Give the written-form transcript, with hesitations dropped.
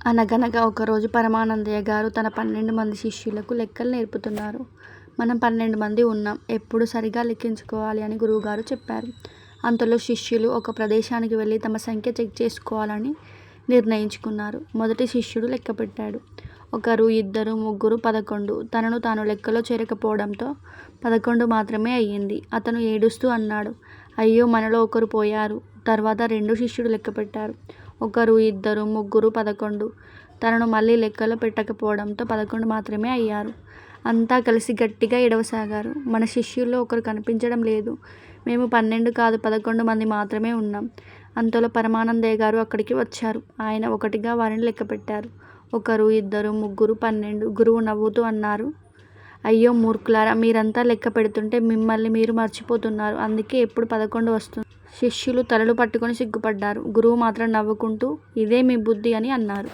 అనగనగా ఒకరోజు పరమానందయ్య గారు తన 12 మంది శిష్యులకు లెక్కలు నేర్పుతున్నారు. మనం 12 మంది ఉన్నాం. ఎప్పుడూ సరిగా లెక్కించుకోవాలి అని గురువుగారు చెప్పారు. అంతలో శిష్యులు ఒక ప్రదేశానికి వెళ్ళి తమ సంఖ్య చెక్ చేసుకోవాలని నిర్ణయించుకున్నారు. మొదటి శిష్యుడు లెక్కపెట్టాడు. 1, 2, 3, 11. తనను తాను లెక్కలో చేరకపోవడంతో 11 మాత్రమే అయ్యింది. అతను ఏడుస్తూ అన్నాడు, అయ్యో, మనలో ఒకరు పోయారు. తర్వాత రెండో శిష్యుడు లెక్కపెట్టారు. 1, 2, 3, 11. తనను మళ్ళీ లెక్కలో పెట్టకపోవడంతో 11 మాత్రమే అయ్యారు. అంతా కలిసి గట్టిగా ఏడవసాగారు. మన శిష్యుల్లో ఒకరు కనిపించడం లేదు. మేము 12 కాదు 11 మంది మాత్రమే ఉన్నాం. అంతలో పరమానందయ్య గారు అక్కడికి వచ్చారు. ఆయన ఒకటిగా వారిని లెక్కపెట్టారు. 1, 2, 3, 12. గురువు నవ్వుతూ అన్నారు, అయ్యో మూర్ఖులారా, మీరంతా లెక్క పెడుతుంటే మిమ్మల్ని మీరు మర్చిపోతున్నారు. అందుకే ఎప్పుడు 11 వస్తుంది. శిష్యులు తలలు పట్టుకొని సిగ్గుపడ్డారు. గురువు మాత్రం నవ్వుకుంటూ, ఇదే మీ బుద్ధి అని అన్నారు.